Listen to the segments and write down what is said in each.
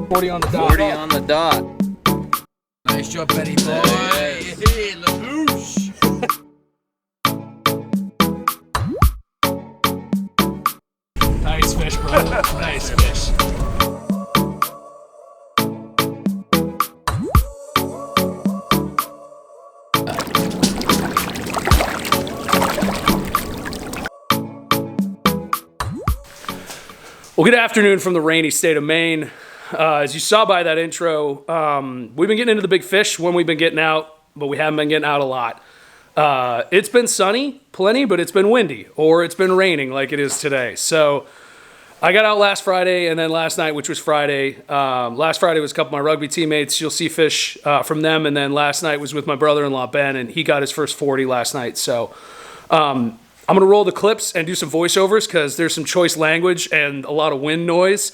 40 on the dot. 40 on the dot. Nice job, Benny boy. Hey, LaBouche. Nice fish, bro. Nice fish. Well, good afternoon from the rainy state of Maine. As you saw by that intro, we've been getting into the big fish when we've been getting out, but we haven't been getting out a lot. It's been sunny, plenty, but it's been windy, or it's been raining like it is today. So I got out last Friday, and then last night, which was Friday. Last Friday was a couple of my rugby teammates. You'll see fish from them, and then last night was with my brother-in-law, Ben, and he got his first 40 last night. So I'm going to roll the clips and do some voiceovers because there's some choice language and a lot of wind noise.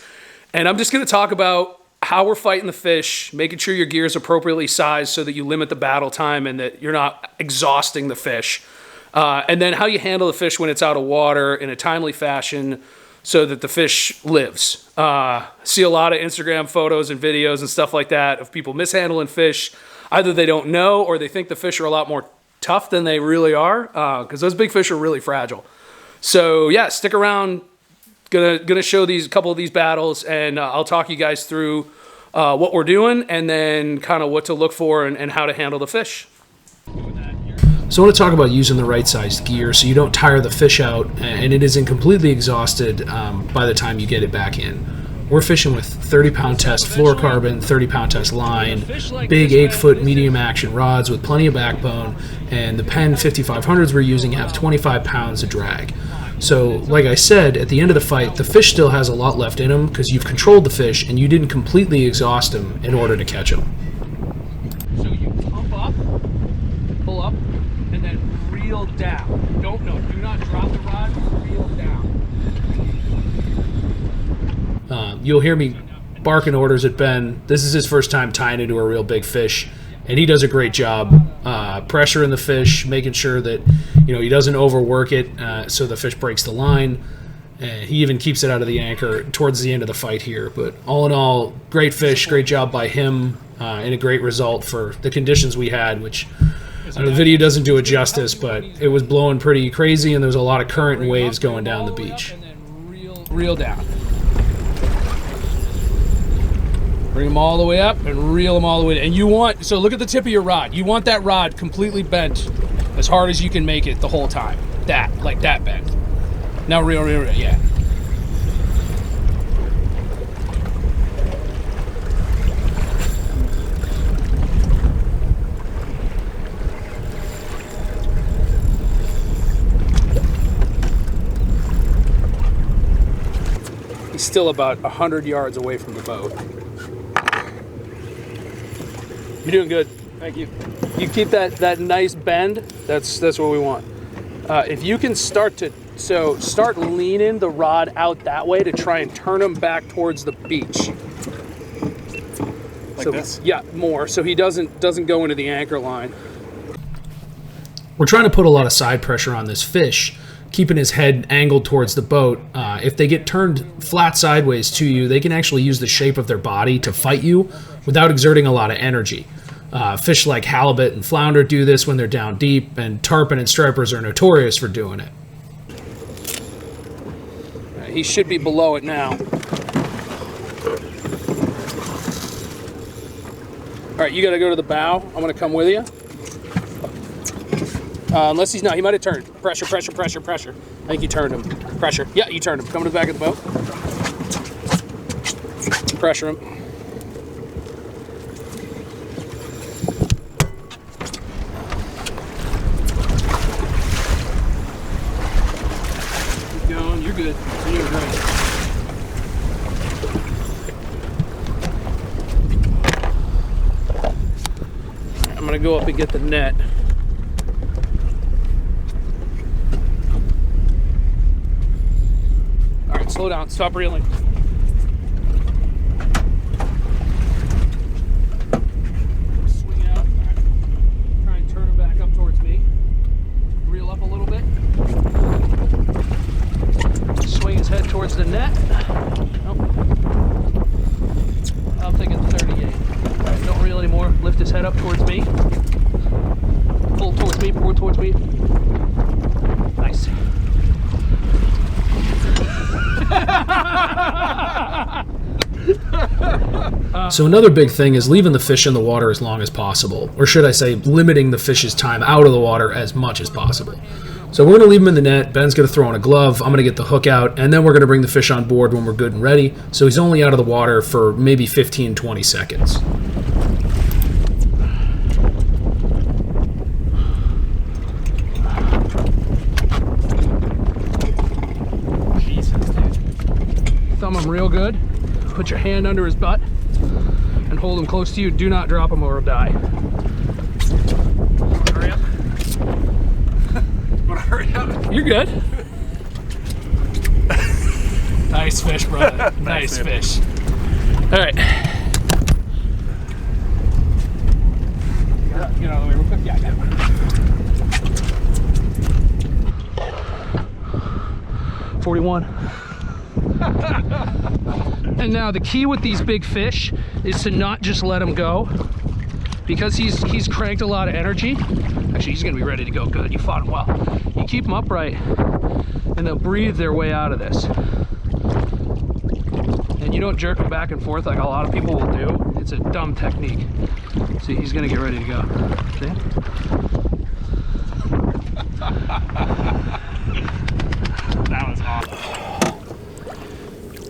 And I'm just going to talk about how we're fighting the fish, making sure your gear is appropriately sized so that you limit the battle time and that you're not exhausting the fish. And then how you handle the fish when it's out of water in a timely fashion so that the fish lives. See a lot of Instagram photos and videos and stuff like that of people mishandling fish. Either they don't know or they think the fish are a lot more tough than they really are, because those big fish are really fragile. So yeah, stick around. Gonna show a couple of these battles, and I'll talk you guys through what we're doing, and then kind of what to look for and how to handle the fish. So I want to talk about using the right sized gear so you don't tire the fish out and it isn't completely exhausted by the time you get it back in. We're fishing with 30-pound test fluorocarbon, 30-pound test line, big 8-foot medium action rods with plenty of backbone, and the Penn 5500s we're using have 25 pounds of drag. So, like I said, at the end of the fight, the fish still has a lot left in him because you've controlled the fish and you didn't completely exhaust him in order to catch him. So you pump up, pull up, and then reel down. Do not drop the rod, reel down. You'll hear me barking orders at Ben. This is his first time tying into a real big fish, and he does a great job pressuring the fish, making sure that he doesn't overwork it so the fish breaks the line. He even keeps it out of the anchor towards the end of the fight here. But all in all, great fish, great job by him, and a great result for the conditions we had, which the video doesn't do it justice, but it was blowing pretty crazy, and there was a lot of current and waves going down the beach. Reel down. Bring them all the way up and reel them all the way down. And so look at the tip of your rod. You want that rod completely bent as hard as you can make it the whole time. Like that bent. Now reel, yeah. He's still about 100 yards away from the boat. You're doing good. Thank you. You keep that nice bend. That's what we want. If you can start leaning the rod out that way to try and turn him back towards the beach. Like this? Yeah, more. So he doesn't go into the anchor line. We're trying to put a lot of side pressure on this fish, keeping his head angled towards the boat. If they get turned flat sideways to you, they can actually use the shape of their body to fight you without exerting a lot of energy. Fish like halibut and flounder do this when they're down deep, and tarpon and stripers are notorious for doing it. He should be below it now. All right, you got to go to the bow. I'm going to come with you. Unless he's not. He might have turned. Pressure. I think you turned him. Pressure. Yeah, you turned him. Come to the back of the boat. Pressure him. Keep going. You're good. You're great. I'm going to go up and get the net. Slow down. Stop reeling. Swing out. Try and turn him back up towards me. Reel up a little bit. Swing his head towards the net. Nope. I'm thinking 38. All right, don't reel anymore. Lift his head up towards me. Pull towards me, pull towards me. Nice. So another big thing is leaving the fish in the water as long as possible, or should I say limiting the fish's time out of the water as much as possible. So we're going to leave them in the net, Ben's going to throw on a glove, I'm going to get the hook out, and then we're going to bring the fish on board when we're good and ready, so he's only out of the water for maybe 15-20 seconds. Jesus, dude. Thumb him real good. Put your hand under his butt and hold him close to you. Do not drop him or he'll die. Hurry up. Wanna hurry up? You're good. Nice fish, brother. Nice fish. All right. Get out of the way real quick. Yeah, I got it. 41. And now the key with these big fish is to not just let him go, because he's cranked a lot of energy. Actually, he's gonna be ready to go. Good, you fought him well. You keep him upright and they'll breathe their way out of this. And you don't jerk them back and forth like a lot of people will do. It's a dumb technique. See, he's gonna get ready to go. See? That was awesome.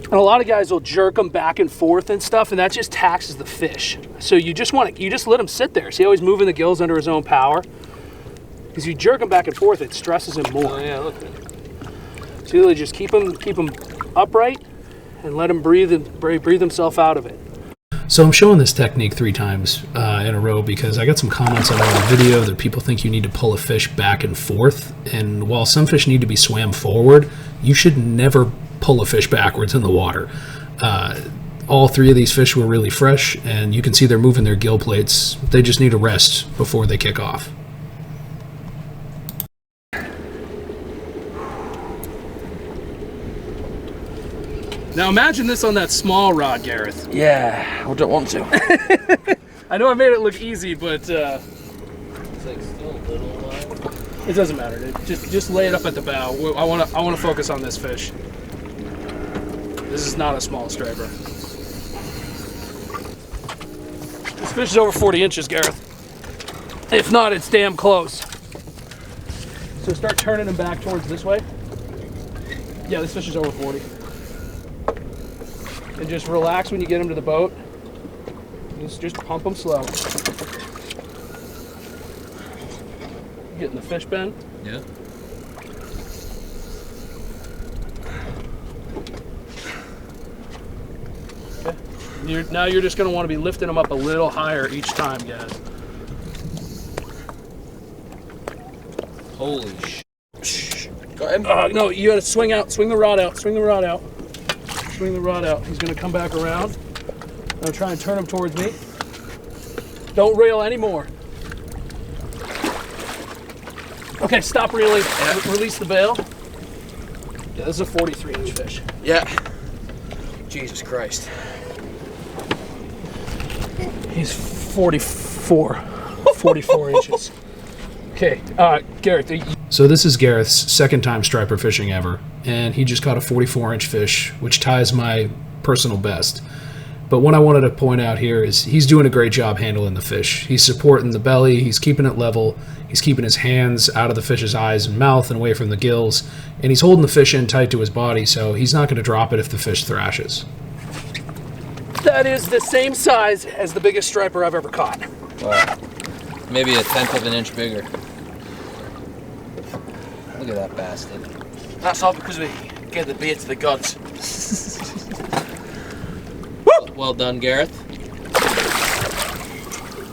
And a lot of guys will jerk them back and forth and stuff, and that just taxes the fish. So you just let him sit there. See how he's moving the gills under his own power? Because you jerk him back and forth, it stresses him more. Oh yeah, look at it. So you really just keep him upright and let him breathe himself out of it. So I'm showing this technique 3 times in a row because I got some comments on the video that people think you need to pull a fish back and forth, and while some fish need to be swam forward, you should never pull a fish backwards in the water. All 3 of these fish were really fresh, and you can see they're moving their gill plates. They just need a rest before they kick off. Now imagine this on that small rod, Gareth. Yeah, I don't want to. I know I made it look easy, but It's like still a little it doesn't matter, dude. Just lay it up at the bow. I want to focus on this fish. This is not a small striper. This fish is over 40 inches, Gareth. If not, it's damn close. So start turning him back towards this way. Yeah, this fish is over 40. And just relax when you get him to the boat. Just pump him slow. Getting the fish, Ben? Yeah. Okay. Now you're just going to want to be lifting them up a little higher each time, guys. Holy shh. Got him? No, you got to swing out. Swing the rod out. Swing the rod out. Swing the rod out. He's going to come back around. I'm try and turn him towards me. Don't reel anymore. Okay, stop reeling. Yeah. Release the bail. Yeah, this is a 43-inch fish. Yeah. Jesus Christ. He's 44 inches. Okay, Gareth. So this is Gareth's second time striper fishing ever, and he just caught a 44-inch fish, which ties my personal best. But what I wanted to point out here is he's doing a great job handling the fish. He's supporting the belly, he's keeping it level, he's keeping his hands out of the fish's eyes and mouth and away from the gills, and he's holding the fish in tight to his body, so he's not going to drop it if the fish thrashes. That is the same size as the biggest striper I've ever caught. Wow. Maybe a 1/10 of an inch bigger. Look at that bastard. That's all because we gave the beer to the gods. Well done, Gareth.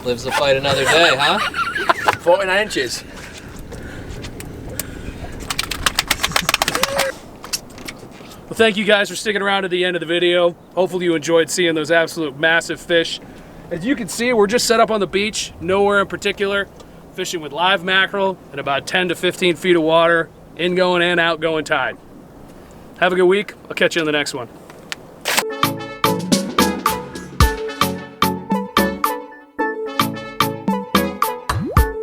Lives to fight another day, huh? 49 inches. Well, thank you guys for sticking around to the end of the video. Hopefully you enjoyed seeing those absolute massive fish. As you can see, we're just set up on the beach, nowhere in particular, fishing with live mackerel in about 10 to 15 feet of water, ingoing and outgoing tide. Have a good week. I'll catch you on the next one.